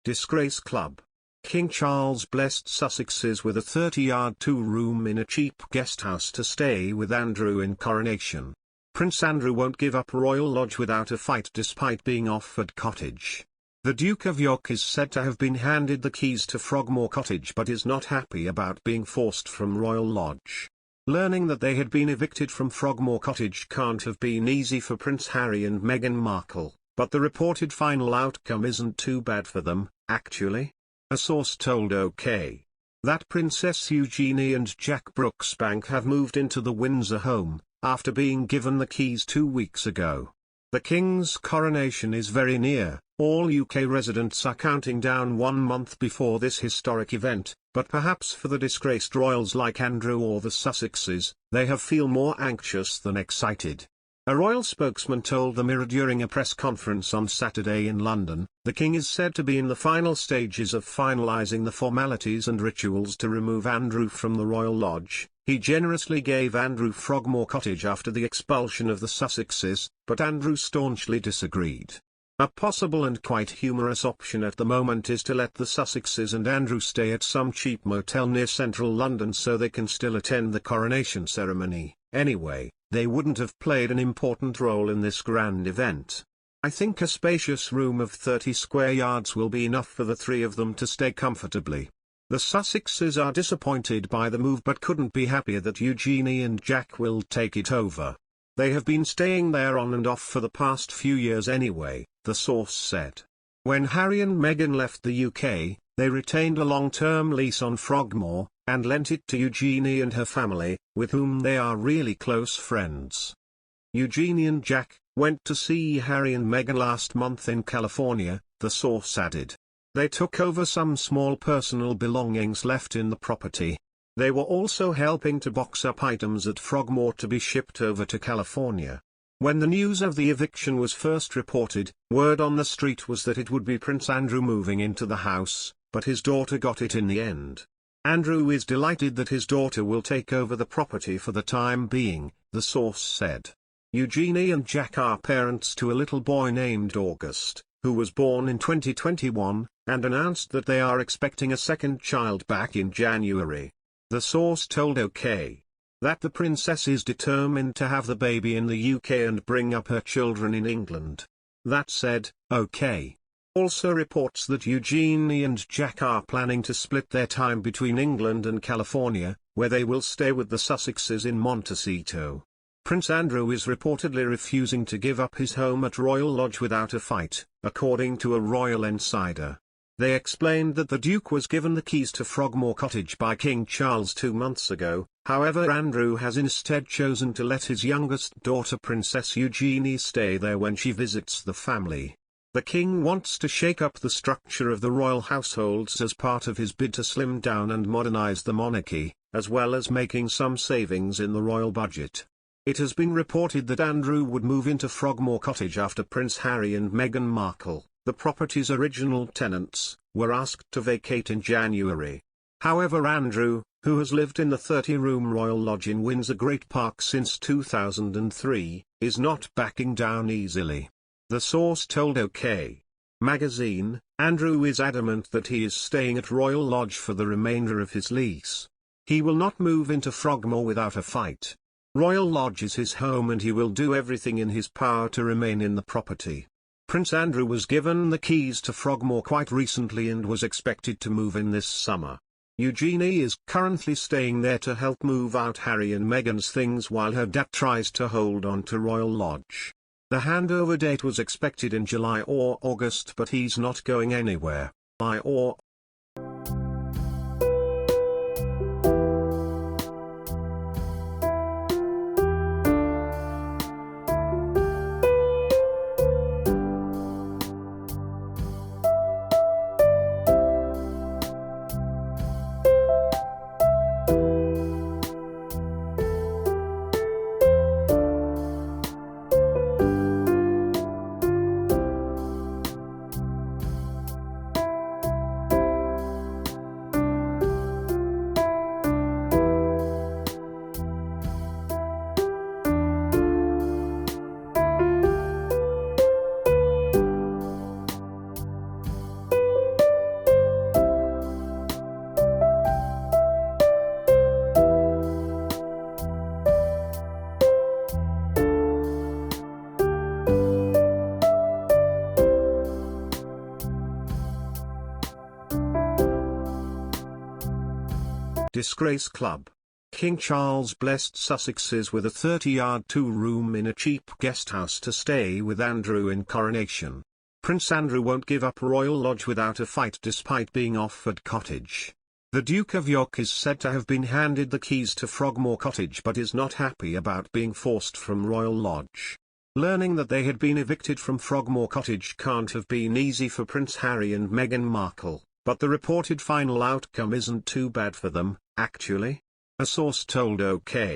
Disgrace Club. King Charles blessed Sussexes with a 30-yard two-room in a cheap guest house to stay with Andrew in Coronation. Prince Andrew won't give up Royal Lodge without a fight despite being offered cottage. The Duke of York is said to have been handed the keys to Frogmore Cottage but is not happy about being forced from Royal Lodge. Learning that they had been evicted from Frogmore Cottage can't have been easy for Prince Harry and Meghan Markle, but the reported final outcome isn't too bad for them, actually. A source told OK that Princess Eugenie and Jack Brooksbank have moved into the Windsor home, after being given the keys 2 weeks ago. The King's coronation is very near. All UK residents are counting down 1 month before this historic event, but perhaps for the disgraced royals like Andrew or the Sussexes, they feel more anxious than excited. A royal spokesman told the Mirror during a press conference on Saturday in London, the King is said to be in the final stages of finalising the formalities and rituals to remove Andrew from the Royal Lodge. He generously gave Andrew Frogmore Cottage after the expulsion of the Sussexes, but Andrew staunchly disagreed. A possible and quite humorous option at the moment is to let the Sussexes and Andrew stay at some cheap motel near central London so they can still attend the coronation ceremony. Anyway, they wouldn't have played an important role in this grand event. I think a spacious room of 30 square yards will be enough for the three of them to stay comfortably. The Sussexes are disappointed by the move but couldn't be happier that Eugenie and Jack will take it over. They have been staying there on and off for the past few years anyway, the source said. When Harry and Meghan left the UK, they retained a long-term lease on Frogmore, and lent it to Eugenie and her family, with whom they are really close friends. Eugenie and Jack went to see Harry and Meghan last month in California, the source added. They took over some small personal belongings left in the property. They were also helping to box up items at Frogmore to be shipped over to California. When the news of the eviction was first reported, word on the street was that it would be Prince Andrew moving into the house, but his daughter got it in the end. Andrew is delighted that his daughter will take over the property for the time being, the source said. Eugenie and Jack are parents to a little boy named August, who was born in 2021, and announced that they are expecting a second child back in January. The source told OK that the princess is determined to have the baby in the UK and bring up her children in England. That said, OK also reports that Eugenie and Jack are planning to split their time between England and California, where they will stay with the Sussexes in Montecito. Prince Andrew is reportedly refusing to give up his home at Royal Lodge without a fight, according to a royal insider. They explained that the Duke was given the keys to Frogmore Cottage by King Charles 2 months ago, however Andrew has instead chosen to let his youngest daughter Princess Eugenie stay there when she visits the family. The King wants to shake up the structure of the royal households as part of his bid to slim down and modernize the monarchy, as well as making some savings in the royal budget. It has been reported that Andrew would move into Frogmore Cottage after Prince Harry and Meghan Markle, the property's original tenants, were asked to vacate in January. However, Andrew, who has lived in the 30-room Royal Lodge in Windsor Great Park since 2003, is not backing down easily. The source told OK magazine, Andrew is adamant that he is staying at Royal Lodge for the remainder of his lease. He will not move into Frogmore without a fight. Royal Lodge is his home and he will do everything in his power to remain in the property. Prince Andrew was given the keys to Frogmore quite recently and was expected to move in this summer. Eugenie is currently staying there to help move out Harry and Meghan's things while her dad tries to hold on to Royal Lodge. The handover date was expected in July or August, but he's not going anywhere. Disgrace Club. King Charles blessed Sussexes with a 30-yard two-room in a cheap guest house to stay with Andrew in Coronation. Prince Andrew won't give up Royal Lodge without a fight despite being offered cottage. The Duke of York is said to have been handed the keys to Frogmore Cottage but is not happy about being forced from Royal Lodge. Learning that they had been evicted from Frogmore Cottage can't have been easy for Prince Harry and Meghan Markle, but the reported final outcome isn't too bad for them, actually. A source told OK.